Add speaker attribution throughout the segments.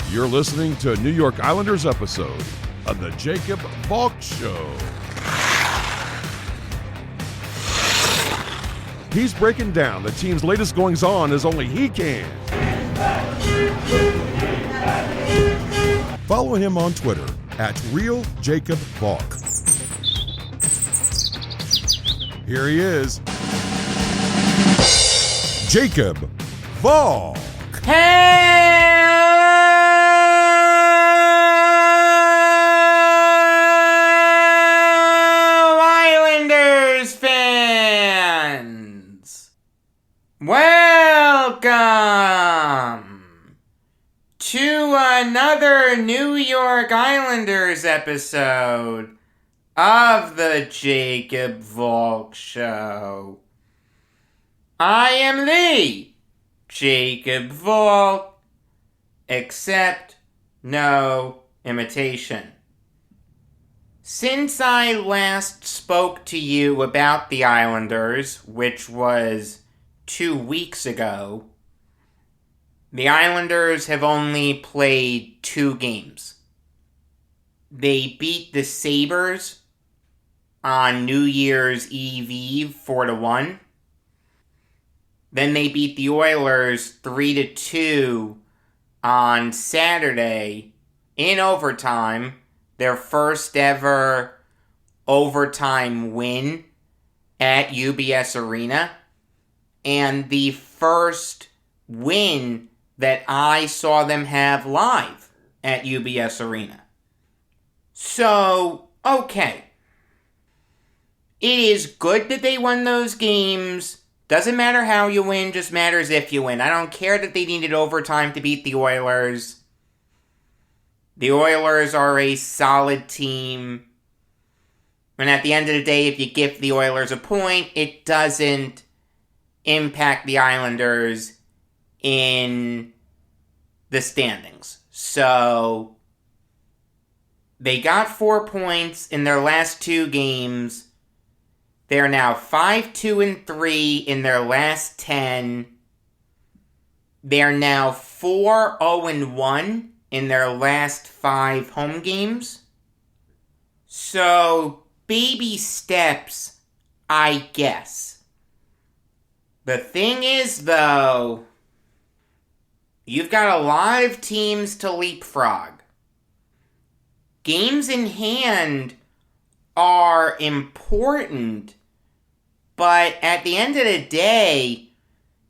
Speaker 1: You're listening to a New York Islanders episode of the Jacob Valk Show. He's breaking down the team's latest goings-on as only he can. Follow him on Twitter at RealJacobValk. Here he is, Jacob Valk.
Speaker 2: Islanders fans! Welcome to another New York Islanders episode of the Jacob Valk Show. I am the Jacob Valk, except no imitation. Since I last spoke to you about the Islanders, which was 2 weeks ago, the Islanders have only played 2 games. They beat the Sabres on New Year's Eve 4-1. Then they beat the Oilers 3-2 on Saturday in overtime, their first ever overtime win at UBS Arena, and the first win that I saw them have live at UBS Arena. So, okay. It is good that they won those games. Doesn't matter how you win, just matters if you win. I don't care that they needed overtime to beat the Oilers. The Oilers are a solid team. And at the end of the day, if you give the Oilers a point, it doesn't impact the Islanders in the standings. So, they got 4 points in their last 2 games. They are now 5-2-3 in their last 10. They are now 4-0-1 in their last 5 home games. So, baby steps, I guess. The thing is, though, you've got a lot of teams to leapfrog. Games in hand are important, but at the end of the day,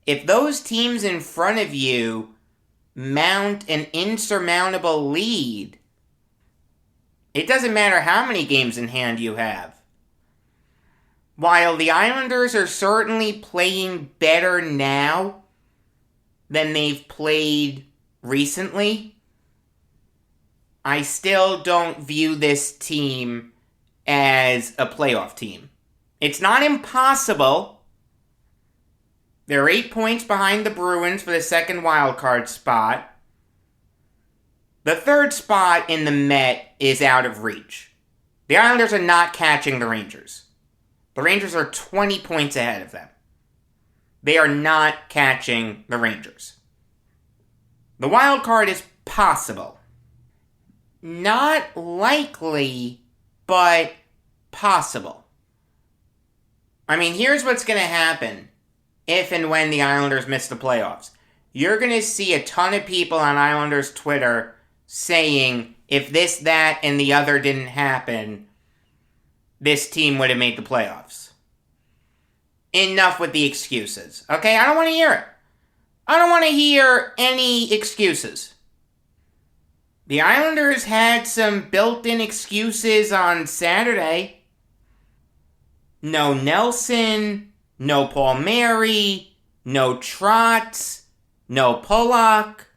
Speaker 2: if those teams in front of you mount an insurmountable lead, it doesn't matter how many games in hand you have. While the Islanders are certainly playing better now than they've played recently, I still don't view this team as a playoff team. It's not impossible. They're 8 points behind the Bruins for the second wildcard spot. The third spot in the Met is out of reach. The Islanders are not catching the Rangers. The Rangers are 20 points ahead of them. They are not catching the Rangers. The wild card is possible. Not likely, but possible. I mean, here's what's going to happen if and when the Islanders miss the playoffs. You're going to see a ton of people on Islanders Twitter saying, if this, that, and the other didn't happen, this team would have made the playoffs. Enough with the excuses, okay? I don't want to hear it. I don't want to hear any excuses. The Islanders had some built-in excuses on Saturday. No Nelson, no Palmieri, no Trotz, no Pollock.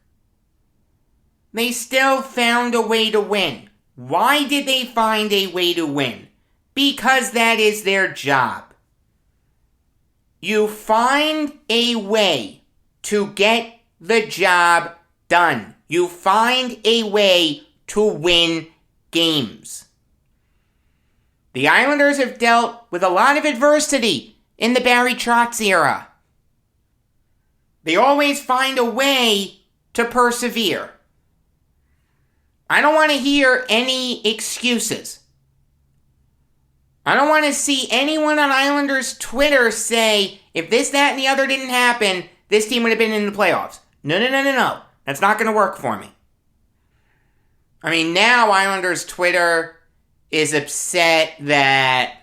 Speaker 2: They still found a way to win. Why did they find a way to win? Because that is their job. You find a way to get the job done. You find a way to win games. The Islanders have dealt with a lot of adversity in the Barry Trotz era. They always find a way to persevere. I don't want to hear any excuses. I don't want to see anyone on Islanders Twitter say, if this, that, and the other didn't happen, this team would have been in the playoffs. No. That's not going to work for me. I mean, now Islanders Twitter is upset that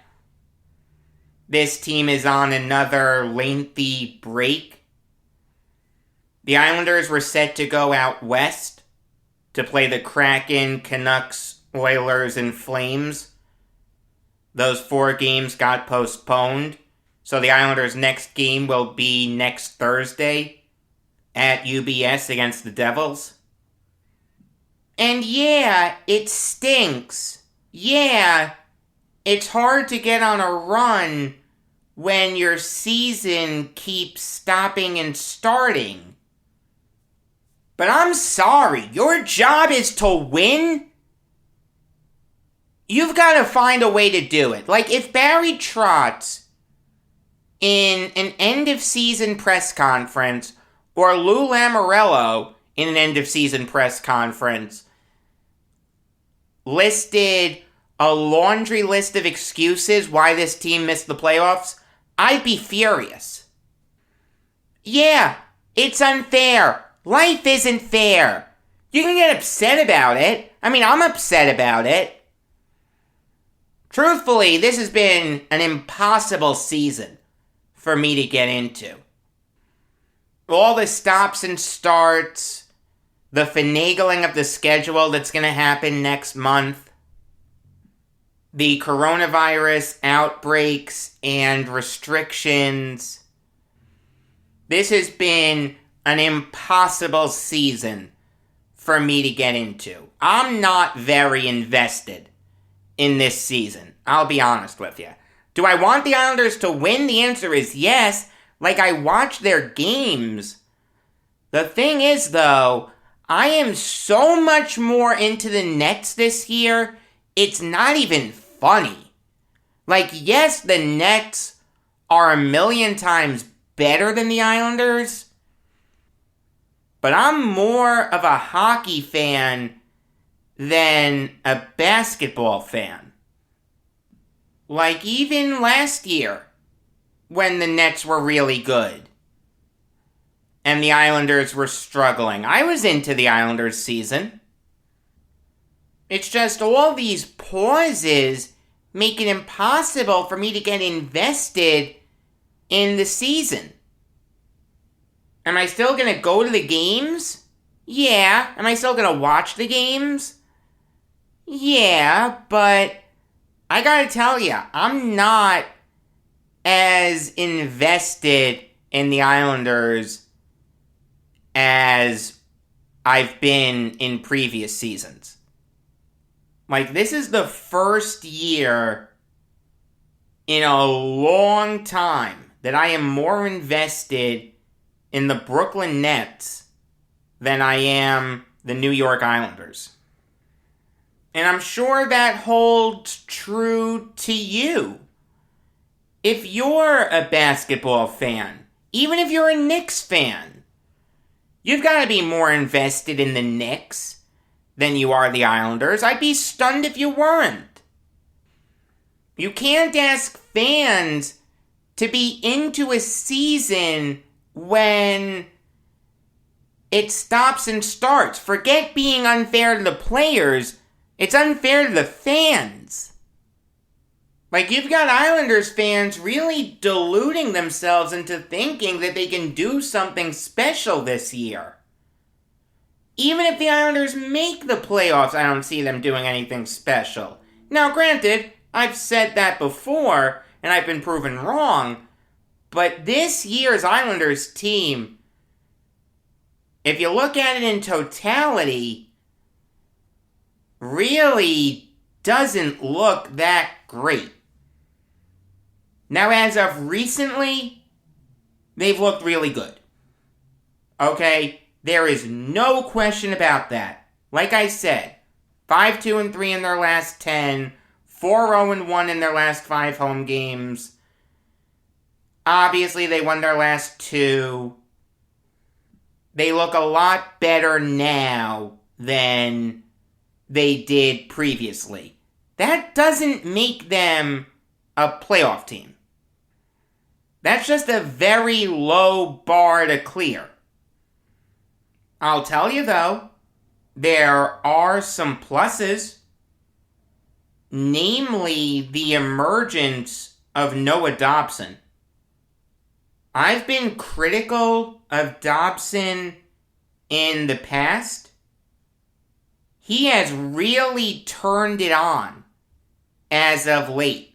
Speaker 2: this team is on another lengthy break. The Islanders were set to go out west to play the Kraken, Canucks, Oilers, and Flames. Those 4 games got postponed, so the Islanders' next game will be next Thursday at UBS against the Devils. And yeah, it stinks. Yeah, it's hard to get on a run when your season keeps stopping and starting. But I'm sorry, your job is to win? You've got to find a way to do it. Like, if Barry Trotz, in an end-of-season press conference, or Lou Lamoriello, in an end-of-season press conference, listed a laundry list of excuses why this team missed the playoffs, I'd be furious. Yeah, it's unfair. Life isn't fair. You can get upset about it. I mean, I'm upset about it. Truthfully, this has been an impossible season for me to get into. All the stops and starts, the finagling of the schedule that's going to happen next month, the coronavirus outbreaks and restrictions. This has been an impossible season for me to get into. I'm not very invested in this season. I'll be honest with you. Do I want the Islanders to win? The answer is yes. Like, I watch their games. The thing is, though, I am so much more into the Nets this year, it's not even funny. Like, yes, the Nets are a million times better than the Islanders, but I'm more of a hockey fan than a basketball fan. Like, even last year, when the Nets were really good and the Islanders were struggling, I was into the Islanders season. It's just all these pauses make it impossible for me to get invested in the season. Am I still going to go to the games? Yeah. Am I still going to watch the games? Yeah, but I gotta tell you, I'm not as invested in the Islanders as I've been in previous seasons. Like, this is the first year in a long time that I am more invested in the Brooklyn Nets than I am the New York Islanders. And I'm sure that holds true to you. If you're a basketball fan, even if you're a Knicks fan, you've got to be more invested in the Knicks than you are the Islanders. I'd be stunned if you weren't. You can't ask fans to be into a season when it stops and starts. Forget being unfair to the players. It's unfair to the fans. Like, you've got Islanders fans really deluding themselves into thinking that they can do something special this year. Even if the Islanders make the playoffs, I don't see them doing anything special. Now, granted, I've said that before, and I've been proven wrong, but this year's Islanders team, if you look at it in totality, really doesn't look that great. Now, as of recently, they've looked really good. Okay? There is no question about that. Like I said, 5-2-3 in their last 10, 4-0-1 in their last 5 home games. Obviously, they won their last 2. They look a lot better now than they did previously. That doesn't make them a playoff team. That's just a very low bar to clear. I'll tell you though, there are some pluses. Namely, the emergence of Noah Dobson. I've been critical of Dobson in the past. He has really turned it on as of late.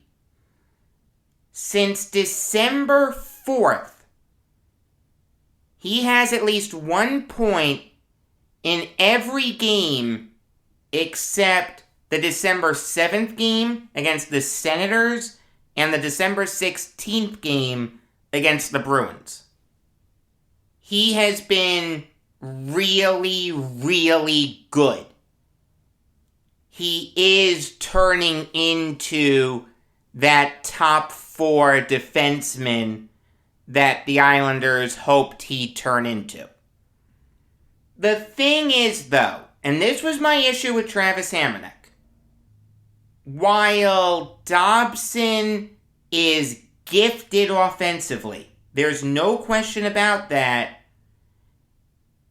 Speaker 2: Since December 4th, he has at least 1 point in every game except the December 7th game against the Senators and the December 16th game against the Bruins. He has been really, really good. He is turning into that top 4 defenseman that the Islanders hoped he'd turn into. The thing is, though, and this was my issue with Travis Hamonic, while Dobson is gifted offensively, there's no question about that,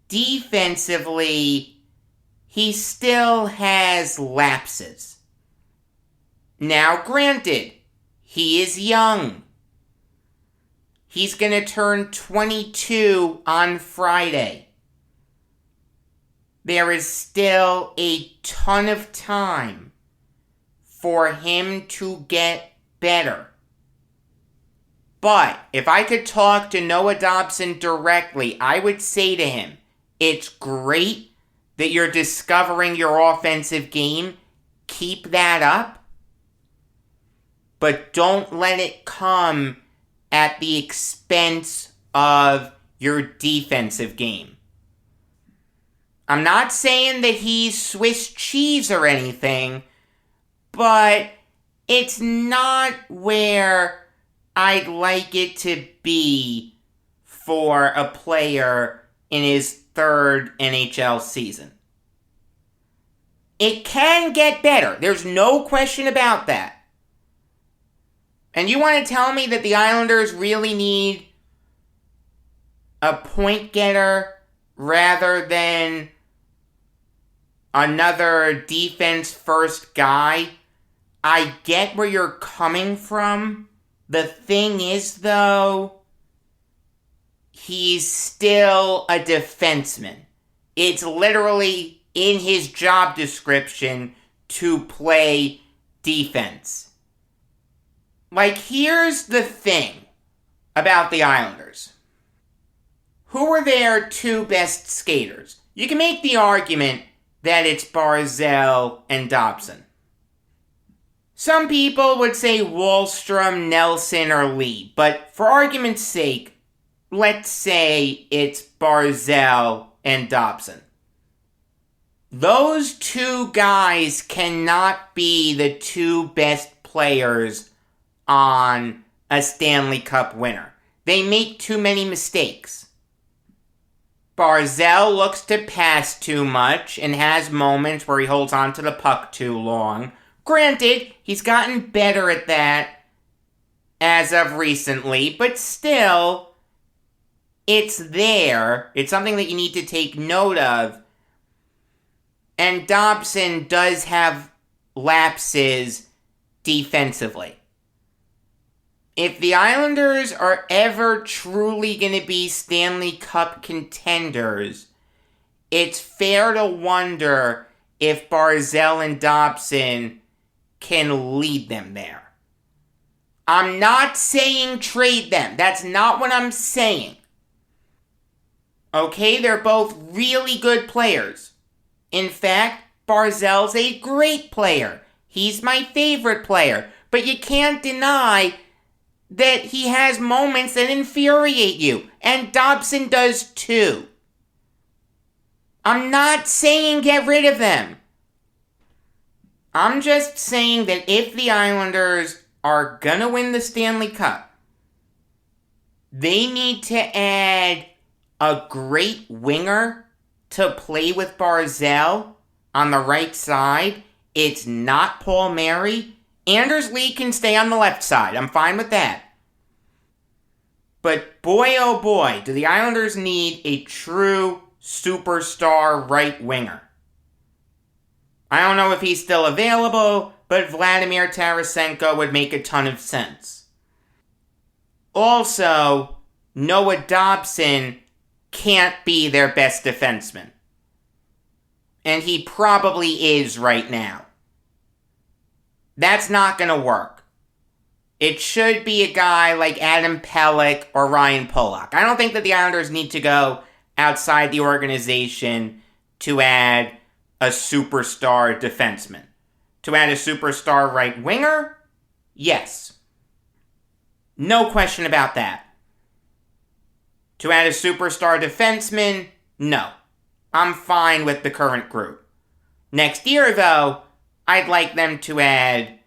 Speaker 2: defensively, he still has lapses. Now, granted, he is young. He's going to turn 22 on Friday. There is still a ton of time for him to get better. But if I could talk to Noah Dobson directly, I would say to him, it's great that you're discovering your offensive game. Keep that up. But don't let it come at the expense of your defensive game. I'm not saying that he's Swiss cheese or anything, but it's not where I'd like it to be for a player in his 3rd NHL season. It can get better. There's no question about that. And you want to tell me that the Islanders really need a point getter rather than another defense first guy? I get where you're coming from. The thing is, though, he's still a defenseman. It's literally in his job description to play defense. Like, here's the thing about the Islanders. Who are their 2 best skaters? You can make the argument that it's Barzal and Dobson. Some people would say Wahlstrom, Nelson, or Lee, but for argument's sake, let's say it's Barzal and Dobson. Those 2 guys cannot be the 2 best players on a Stanley Cup winner. They make too many mistakes. Barzal looks to pass too much and has moments where he holds on to the puck too long. Granted, he's gotten better at that as of recently, but still, it's there. It's something that you need to take note of. And Dobson does have lapses defensively. If the Islanders are ever truly going to be Stanley Cup contenders, it's fair to wonder if Barzal and Dobson can lead them there. I'm not saying trade them. That's not what I'm saying. Okay, they're both really good players. In fact, Barzal's a great player. He's my favorite player. But you can't deny that he has moments that infuriate you. And Dobson does too. I'm not saying get rid of them. I'm just saying that if the Islanders are gonna win the Stanley Cup, they need to add a great winger to play with Barzal on the right side. It's not Paul Mary. Anders Lee can stay on the left side. I'm fine with that. But boy, oh boy, do the Islanders need a true superstar right winger. I don't know if he's still available, but Vladimir Tarasenko would make a ton of sense. Also, Noah Dobson can't be their best defenseman. And he probably is right now. That's not going to work. It should be a guy like Adam Pelech or Ryan Pulock. I don't think that the Islanders need to go outside the organization to add a superstar defenseman. To add a superstar right winger? Yes. No question about that. To add a superstar defenseman? No. I'm fine with the current group. Next year, though, I'd like them to add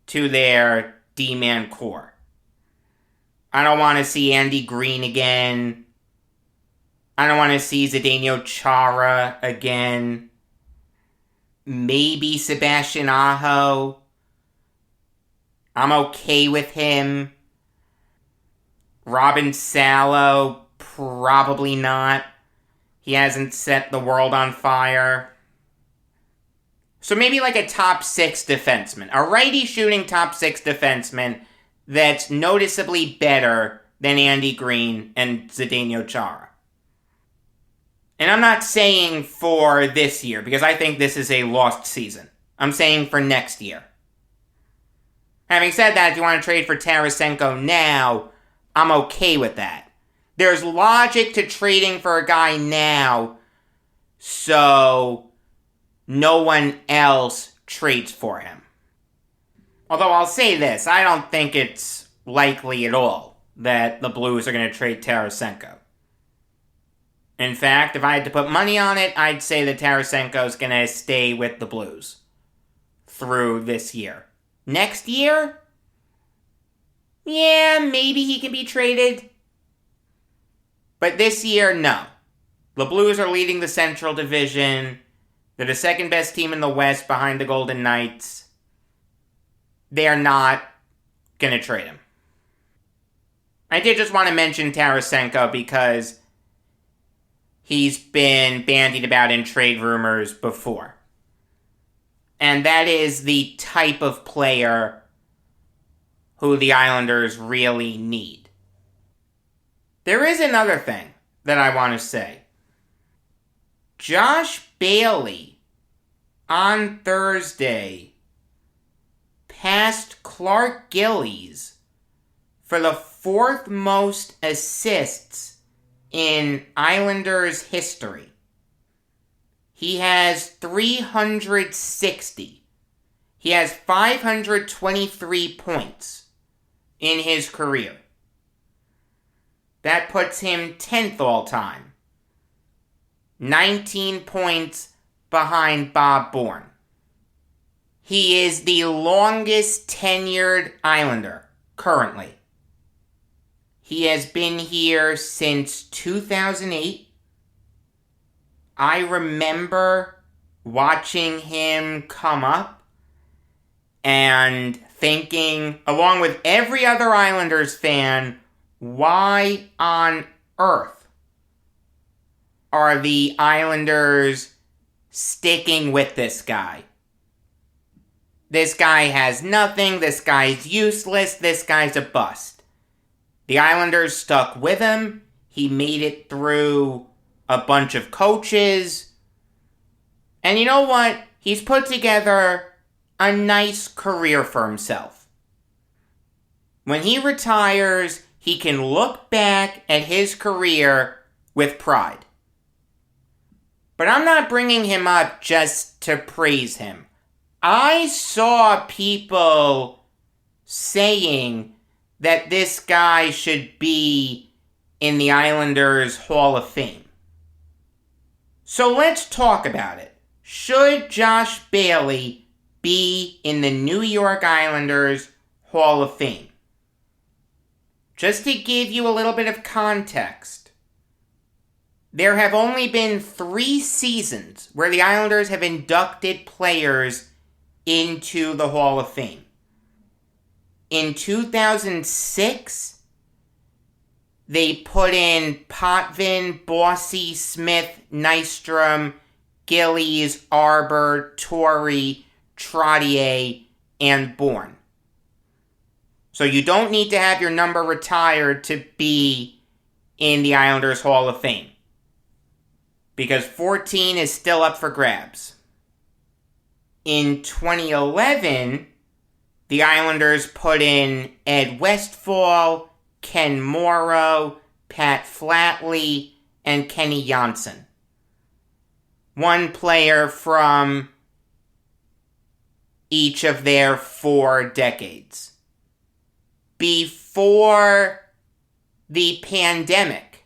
Speaker 2: to their D-man core. I don't want to see Andy Green again. I don't want to see Zdeno Chara again. Maybe Sebastian Aho. I'm okay with him. Robin Salo, probably not. He hasn't set the world on fire. So maybe like a top 6 defenseman. A righty shooting top 6 defenseman that's noticeably better than Andy Green and Zdeno Chara. And I'm not saying for this year, because I think this is a lost season. I'm saying for next year. Having said that, if you want to trade for Tarasenko now, I'm okay with that. There's logic to trading for a guy now, so no one else trades for him. Although I'll say this, I don't think it's likely at all that the Blues are going to trade Tarasenko. In fact, if I had to put money on it, I'd say that Tarasenko is going to stay with the Blues through this year. Next year? Yeah, maybe he can be traded. But this year, no. The Blues are leading the Central Division. They're the second best team in the West behind the Golden Knights. They are not going to trade him. I did just want to mention Tarasenko because he's been bandied about in trade rumors before. And that is the type of player who the Islanders really need. There is another thing that I want to say. Josh Bailey on Thursday passed Clark Gillies for the 4th most assists in Islanders history. He has 360. He has 523 points in his career. That puts him 10th all time. 19 points behind Bob Bourne. He is the longest tenured Islander currently. He has been here since 2008. I remember watching him come up and thinking, along with every other Islanders fan, why on earth are the Islanders sticking with this guy? This guy has nothing, this guy's useless, this guy's a bust. The Islanders stuck with him, he made it through a bunch of coaches, and you know what? He's put together a nice career for himself. When he retires, he can look back at his career with pride. But I'm not bringing him up just to praise him. I saw people saying that this guy should be in the Islanders Hall of Fame. So let's talk about it. Should Josh Bailey be in the New York Islanders Hall of Fame? Just to give you a little bit of context, there have only been 3 seasons where the Islanders have inducted players into the Hall of Fame. In 2006, they put in Potvin, Bossy, Smith, Nystrom, Gillies, Arbor, Torrey, Trottier, and Bourne. So you don't need to have your number retired to be in the Islanders Hall of Fame, because 14 is still up for grabs. In 2011, the Islanders put in Ed Westfall, Ken Morrow, Pat Flatley, and Kenny Janssen. One player from each of their 4 decades. Before the pandemic,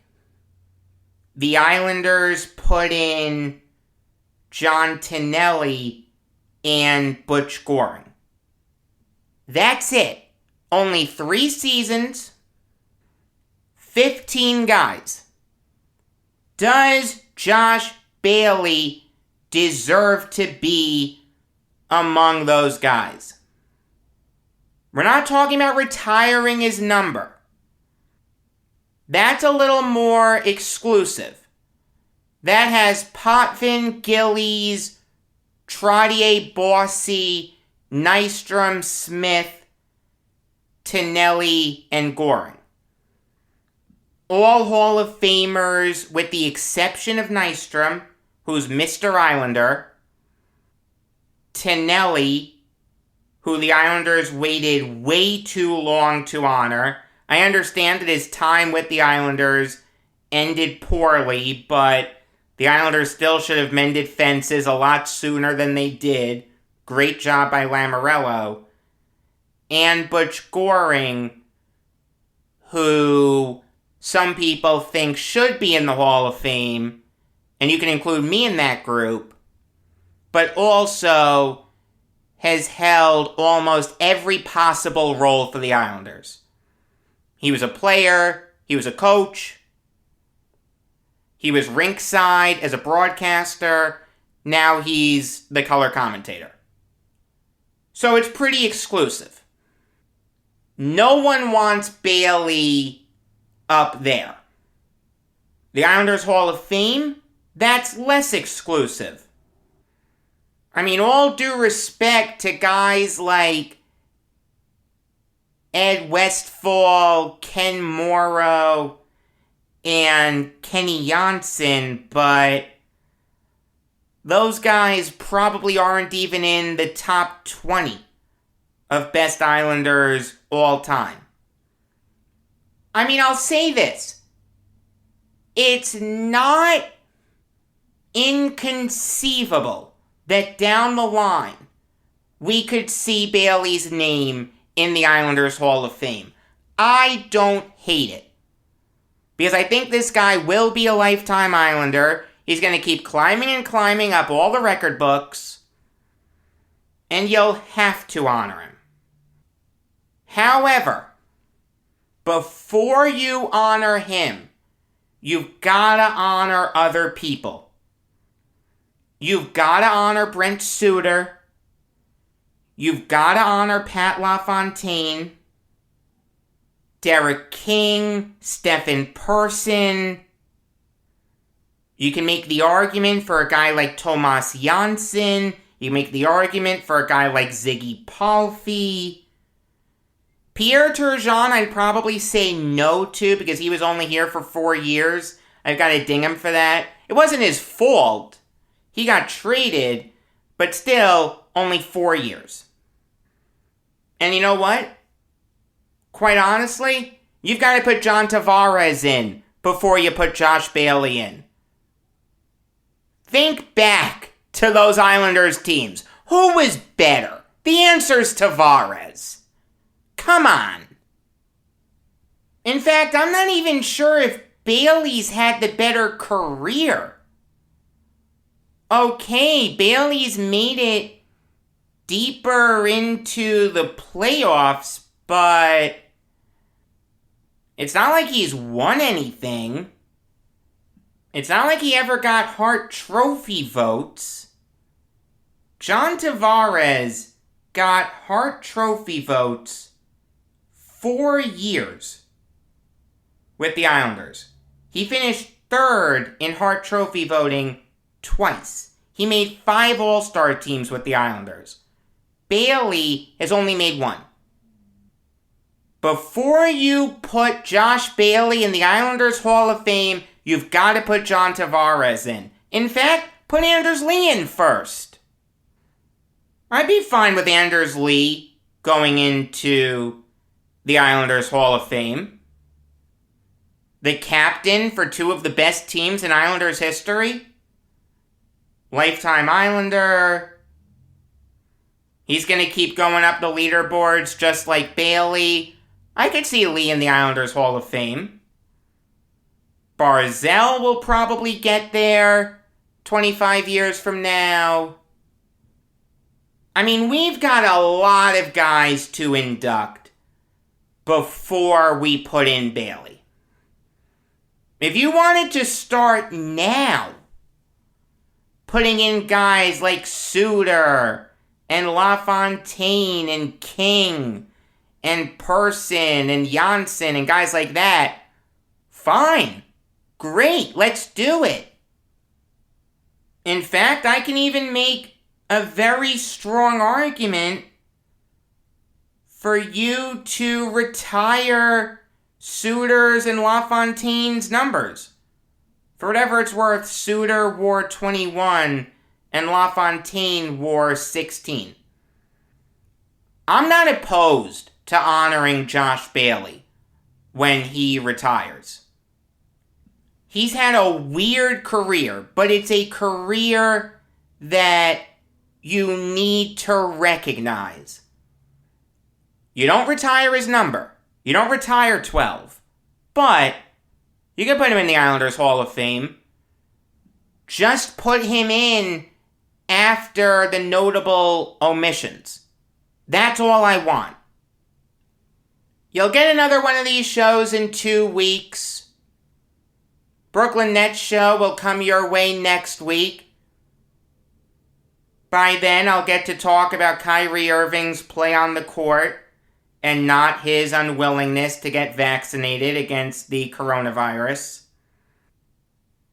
Speaker 2: the Islanders put in John Tonelli and Butch Goring. That's it. Only 3 seasons, 15 guys. Does Josh Bailey deserve to be among those guys? We're not talking about retiring his number. That's a little more exclusive. That has Potvin, Gillies, Trottier, Bossy, Nystrom, Smith, Tonelli, and Goring. All Hall of Famers with the exception of Nystrom, who's Mr. Islander, Tonelli, who the Islanders waited way too long to honor. I understand that his time with the Islanders ended poorly, but the Islanders still should have mended fences a lot sooner than they did. Great job by Lamoriello. And Butch Goring, who some people think should be in the Hall of Fame, and you can include me in that group, but also has held almost every possible role for the Islanders. He was a player, he was a coach, he was rinkside as a broadcaster, now he's the color commentator. So it's pretty exclusive. No one wants Bailey up there. The Islanders Hall of Fame, that's less exclusive. I mean, all due respect to guys like Ed Westfall, Ken Morrow, and Kenny Janssen, but those guys probably aren't even in the top 20 of best Islanders all time. I mean, I'll say this. It's not inconceivable that down the line, we could see Bailey's name in the Islanders Hall of Fame. I don't hate it. Because I think this guy will be a lifetime Islander. He's going to keep climbing and climbing up all the record books. And you'll have to honor him. However, before you honor him, you've got to honor other people. You've got to honor Brent Suter. You've got to honor Pat LaFontaine, Derek King, Stephen Person. You can make the argument for a guy like Tomas Janssen. You can make the argument for a guy like Ziggy Palffy. Pierre Turgeon, I'd probably say no to because he was only here for 4 years. I've got to ding him for that. It wasn't his fault. He got traded, but still, only 4 years. And you know what? Quite honestly, you've got to put John Tavares in before you put Josh Bailey in. Think back to those Islanders teams. Who was better? The answer's Tavares. Come on. In fact, I'm not even sure if Bailey's had the better career. Okay, Bailey's made it deeper into the playoffs, but it's not like he's won anything. It's not like he ever got Hart Trophy votes. John Tavares got Hart Trophy votes 4 years with the Islanders. He finished third in Hart Trophy voting twice. He made 5 All-Star teams with the Islanders. Bailey has only made 1. Before you put Josh Bailey in the Islanders Hall of Fame, you've got to put John Tavares in. In fact, put Anders Lee in first. I'd be fine with Anders Lee going into the Islanders Hall of Fame. The captain for 2 of the best teams in Islanders history. Lifetime Islander. He's going to keep going up the leaderboards just like Bailey. I could see Lee in the Islanders Hall of Fame. Barzell will probably get there 25 years from now. I mean, we've got a lot of guys to induct before we put in Bailey. If you wanted to start now, putting in guys like Suter and LaFontaine and King and Person and Janssen and guys like that, fine. Great, let's do it. In fact, I can even make a very strong argument for you to retire Suter's and LaFontaine's numbers. For whatever it's worth, Suter wore 21 and LaFontaine wore 16. I'm not opposed to honoring Josh Bailey when he retires. He's had a weird career, but it's a career that you need to recognize. You don't retire his number. You don't retire 12. But you can put him in the Islanders Hall of Fame. Just put him in after the notable omissions. That's all I want. You'll get another one of these shows in 2 weeks. Brooklyn Nets show will come your way next week. By then, I'll get to talk about Kyrie Irving's play on the court and not his unwillingness to get vaccinated against the coronavirus.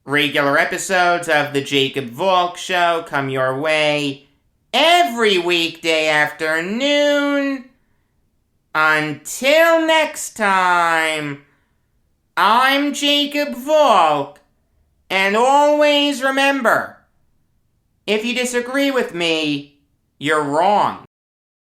Speaker 2: Regular episodes of The Jacob Valk Show come your way every weekday afternoon. Until next time, I'm Jacob Valk, and always remember, if you disagree with me, you're wrong.